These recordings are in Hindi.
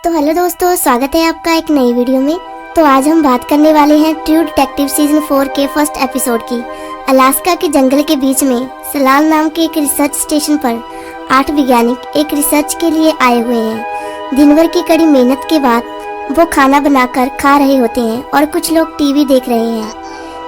तो हेलो दोस्तों, स्वागत है आपका एक नई वीडियो में। तो आज हम बात करने वाले हैं ट्रू डिटेक्टिव सीजन 4 के फर्स्ट एपिसोड की। अलास्का के जंगल के बीच में सलाल नाम के एक रिसर्च स्टेशन पर 8 वैज्ञानिक एक रिसर्च के लिए आए हुए हैं। दिन भर की कड़ी मेहनत के बाद वो खाना बनाकर खा रहे होते हैं और कुछ लोग टीवी देख रहे हैं।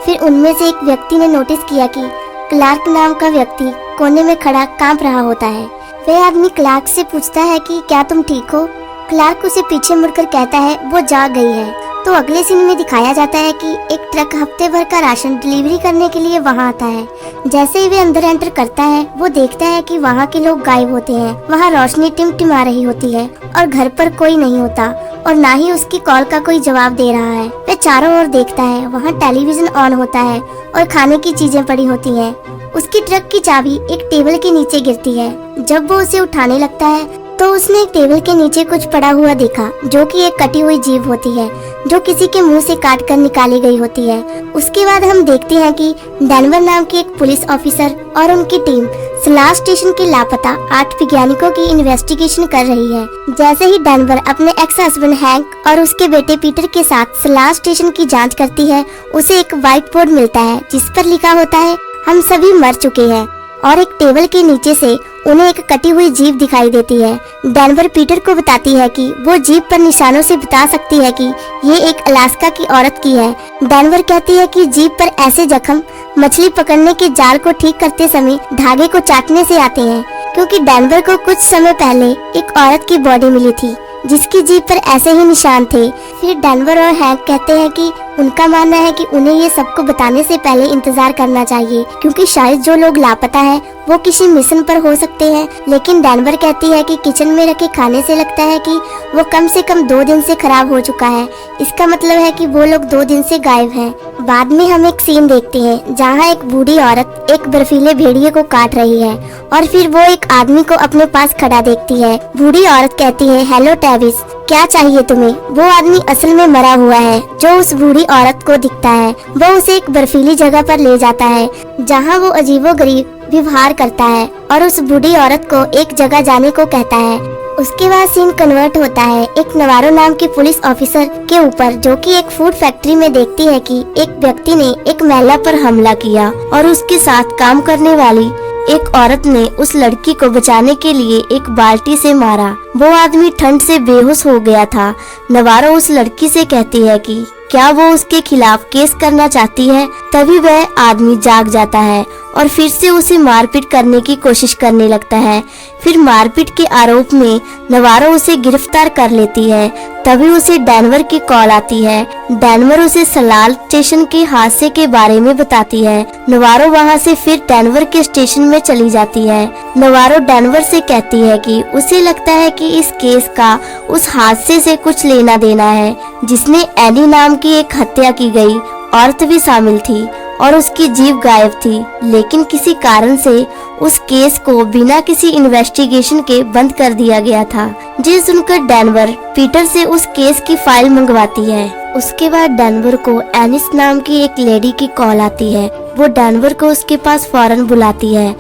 फिर उनमें से एक व्यक्ति ने नोटिस किया कि क्लार्क नाम का व्यक्ति कोने में खड़ा कांप रहा होता है। वह आदमी क्लार्क से पूछता है कि क्या तुम ठीक हो? क्लार्क उसे पीछे मुड़कर कहता है वो जाग गई है। तो अगले सीन में दिखाया जाता है कि एक ट्रक हफ्ते भर का राशन डिलीवरी करने के लिए वहां आता है। जैसे ही वे अंदर एंटर करता है वो देखता है कि वहां के लोग गायब होते हैं। वहां रोशनी टिमटिमा रही होती है और घर पर कोई नहीं होता और ना ही उसकी कॉल का कोई जवाब दे रहा है। वह चारों ओर देखता है, वहाँ टेलीविजन ऑन होता है और खाने की चीजें पड़ी होती हैं। उसकी ट्रक की चाबी एक टेबल के नीचे गिरती है। जब वो उसे उठाने लगता है तो उसने एक टेबल के नीचे कुछ पड़ा हुआ देखा, जो कि एक कटी हुई जीभ होती है जो किसी के मुंह से काट कर निकाली गई होती है। उसके बाद हम देखते हैं कि डेनवर नाम के एक पुलिस ऑफिसर और उनकी टीम सलाल स्टेशन के लापता 8 वैज्ञानिकों की इन्वेस्टिगेशन कर रही है। जैसे ही डेनवर अपने एक्स हस्बैंड हैंक और उसके बेटे पीटर के साथ सलाल स्टेशन की जांच करती है, उसे एक व्हाइट बोर्ड मिलता है जिस पर लिखा होता है हम सभी मर चुके हैं, और एक टेबल के नीचे से उन्हें एक कटी हुई जीभ दिखाई देती है। डेनवर पीटर को बताती है कि वो जीभ पर निशानों से बता सकती है कि ये एक अलास्का की औरत की है। डेनवर कहती है कि जीभ पर ऐसे जख्म मछली पकड़ने के जाल को ठीक करते समय धागे को चाटने से आते हैं, क्योंकि डेनवर को कुछ समय पहले एक औरत की बॉडी मिली थी जिसकी जीभ पर ऐसे ही निशान थे। फिर डेनवर और हैंक कहते हैं कि उनका मानना है कि उन्हें ये सबको बताने से पहले इंतजार करना चाहिए, क्योंकि शायद जो लोग लापता हैं वो किसी मिशन पर हो सकते हैं। लेकिन डेनवर कहती है कि किचन में रखे खाने से लगता है कि वो कम से कम 2 दिन से खराब हो चुका है। इसका मतलब है कि वो लोग 2 दिन से गायब हैं। बाद में हम एक सीन देखते हैं जहाँ एक बूढ़ी औरत एक बर्फीले भेड़िए को काट रही है और फिर वो एक आदमी को अपने पास खड़ा देखती है। बूढ़ी औरत कहती है, हेलो टेविस, क्या चाहिए तुम्हें? वो आदमी असल में मरा हुआ है जो उस बूढ़ी औरत को दिखता है। वो उसे एक बर्फीली जगह पर ले जाता है जहाँ वो अजीबोगरीब व्यवहार करता है और उस बूढ़ी औरत को एक जगह जाने को कहता है। उसके बाद सीन कन्वर्ट होता है एक नवारो नाम के पुलिस ऑफिसर के ऊपर, जो कि एक फूड फैक्ट्री में देखती है कि एक व्यक्ति ने एक महिला पर हमला किया और उसके साथ काम करने वाली एक औरत ने उस लड़की को बचाने के लिए एक बाल्टी से मारा। वो आदमी ठंड से बेहोश हो गया था। नवारो उस लड़की से कहती है कि क्या वो उसके खिलाफ केस करना चाहती है। तभी वह आदमी जाग जाता है और फिर से उसे मारपीट करने की कोशिश करने लगता है। फिर मारपीट के आरोप में नवारो उसे गिरफ्तार कर लेती है। तभी उसे डेनवर की कॉल आती है। डेनवर उसे सलाल स्टेशन के हादसे के बारे में बताती है। नवारो वहां से फिर डेनवर के स्टेशन में चली जाती है। नवारो डेनवर से कहती है कि उसे लगता है कि इस केस का उस हादसे से कुछ लेना देना है जिसमें एनी नाम की एक हत्या की गई औरत भी शामिल थी और उसकी जीभ गायब थी। लेकिन किसी कारण से उस केस को बिना किसी इन्वेस्टिगेशन के बंद कर दिया गया था। जिस सुनकर डेनवर पीटर से उस केस की फाइल मंगवाती है। उसके बाद डेनवर को एनिस नाम की एक लेडी की कॉल आती है। वो डेनवर को उसके पास फौरन बुलाती है।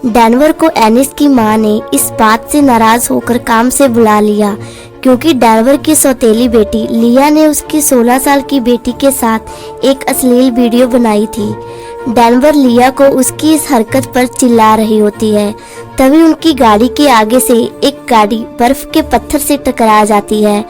डेनवर को एनिस की माँ ने इस बात से नाराज होकर काम से बुला लिया क्योंकि डेनवर की सौतेली बेटी लिया ने उसकी 16 साल की बेटी के साथ एक अश्लील वीडियो बनाई थी। डेनवर लिया को उसकी इस हरकत पर चिल्ला रही होती है। तभी उनकी गाड़ी के आगे से एक गाड़ी बर्फ के पत्थर से टकरा जाती है।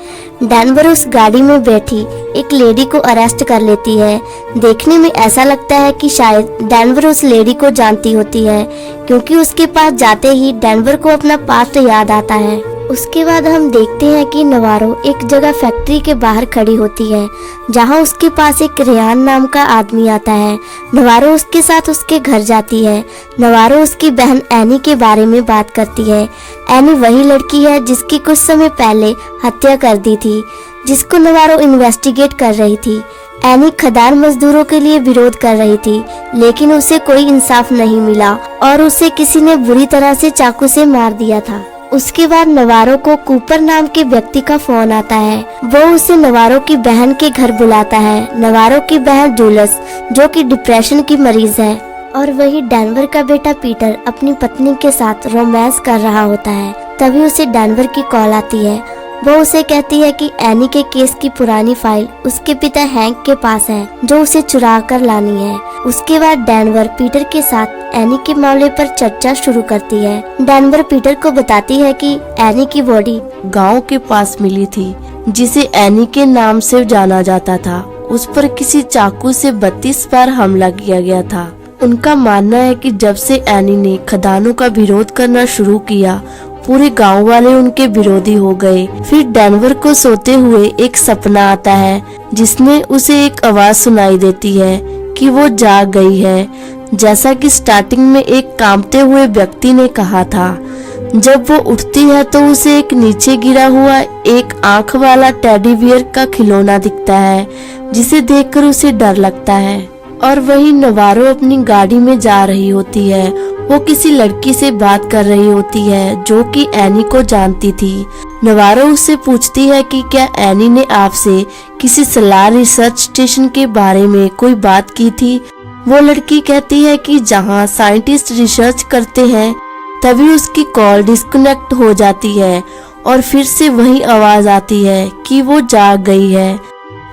डेनवर उस गाड़ी में बैठी एक लेडी को अरेस्ट कर लेती है। देखने में ऐसा लगता है कि शायद डेनवर उस लेडी को जानती होती है, क्योंकि उसके पास जाते ही डेनवर को अपना पास्ट याद आता है। उसके बाद हम देखते हैं कि नवारो एक जगह फैक्ट्री के बाहर खड़ी होती है जहां उसके पास एक रेयान नाम का आदमी आता है। नवारो उसके साथ उसके घर जाती है। नवारो उसकी बहन एनी के बारे में बात करती है। एनी वही लड़की है जिसकी कुछ समय पहले हत्या कर दी थी, जिसको नवारो इन्वेस्टिगेट कर रही थी। एनी खदान मजदूरों के लिए विरोध कर रही थी, लेकिन उसे कोई इंसाफ नहीं मिला और उसे किसी ने बुरी तरह से चाकू से मार दिया था। उसके बाद नवारो को कूपर नाम के व्यक्ति का फोन आता है। वो उसे नवारो की बहन के घर बुलाता है। नवारो की बहन जूलस, जो कि डिप्रेशन की मरीज है, और वही डेनवर का बेटा पीटर अपनी पत्नी के साथ रोमांस कर रहा होता है। तभी उसे डेनवर की कॉल आती है वो उसे कहती है कि एनी के केस की पुरानी फाइल उसके पिता हैंक के पास है जो उसे चुरा कर लानी है। उसके बाद डेनवर पीटर के साथ एनी के मामले पर चर्चा शुरू करती है। डेनवर पीटर को बताती है कि एनी की बॉडी गांव के पास मिली थी जिसे एनी के नाम से जाना जाता था। उस पर किसी चाकू से 32 बार हमला किया गया था। उनका मानना है कि जब से एनी ने खदानों का विरोध करना शुरू किया, पूरे गांव वाले उनके विरोधी हो गए। फिर डेनवर को सोते हुए एक सपना आता है जिसमें उसे एक आवाज सुनाई देती है कि वो जाग गई है, जैसा कि स्टार्टिंग में एक कांपते हुए व्यक्ति ने कहा था। जब वो उठती है तो उसे एक नीचे गिरा हुआ एक आंख वाला टेडी बियर का खिलौना दिखता है, जिसे देखकर उसे डर लगता है। और वहीं नवारो अपनी गाड़ी में जा रही होती है। वो किसी लड़की से बात कर रही होती है जो कि एनी को जानती थी। नवारो उससे पूछती है कि क्या एनी ने आपसे किसी सलाह रिसर्च स्टेशन के बारे में कोई बात की थी। वो लड़की कहती है कि जहाँ साइंटिस्ट रिसर्च करते हैं तभी उसकी कॉल डिस्कनेक्ट हो जाती है और फिर से वही आवाज आती है कि वो जाग गई है।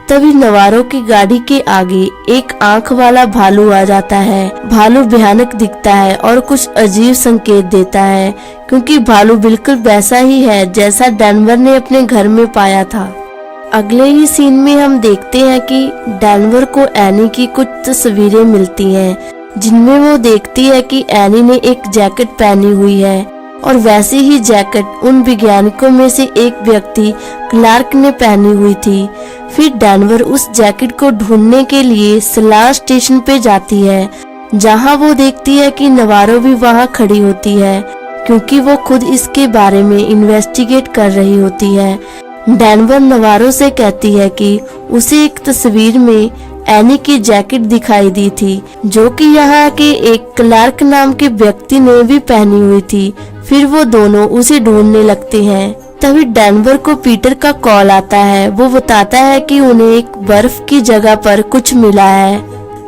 तभी नवारो की गाड़ी के आगे एक आंख वाला भालू आ जाता है। भालू भयानक दिखता है और कुछ अजीब संकेत देता है, क्योंकि भालू बिल्कुल वैसा ही है जैसा डेनवर ने अपने घर में पाया था। अगले ही सीन में हम देखते हैं कि डेनवर को एनी की कुछ तस्वीरें मिलती हैं, जिनमें वो देखती है कि एनी ने एक जैकेट पहनी हुई है और वैसी ही जैकेट उन वैज्ञानिकों में से एक व्यक्ति क्लार्क ने पहनी हुई थी। फिर डेनवर उस जैकेट को ढूंढने के लिए सलार स्टेशन पे जाती है, जहां वो देखती है कि नवारो भी वहां खड़ी होती है, क्योंकि वो खुद इसके बारे में इन्वेस्टिगेट कर रही होती है। डेनवर नवारो से कहती है कि उसे एक तस्वीर में एनी की जैकेट दिखाई दी थी, जो कि यहाँ के एक क्लार्क नाम के व्यक्ति ने भी पहनी हुई थी। फिर वो दोनों उसे ढूंढने लगते हैं। तभी डेनवर को पीटर का कॉल आता है। वो बताता है कि उन्हें एक बर्फ की जगह पर कुछ मिला है।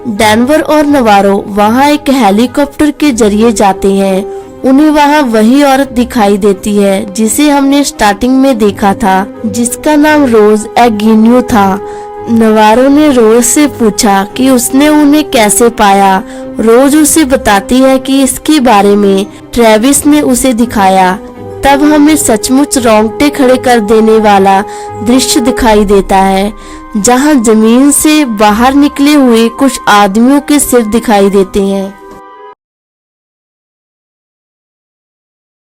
डेनवर और नवारो वहाँ एक हेलीकॉप्टर के जरिए जाते हैं। उन्हें वहाँ वही औरत दिखाई देती है जिसे हमने स्टार्टिंग में देखा था, जिसका नाम रोज एगिन्यू था। नवारो ने रोज से पूछा कि उसने उन्हें कैसे पाया। रोज उसे बताती है कि इसके बारे में ट्रेविस ने उसे दिखाया। तब हमें सचमुच रोंगटे खड़े कर देने वाला दृश्य दिखाई देता है, जहां जमीन से बाहर निकले हुए कुछ आदमियों के सिर दिखाई देते हैं।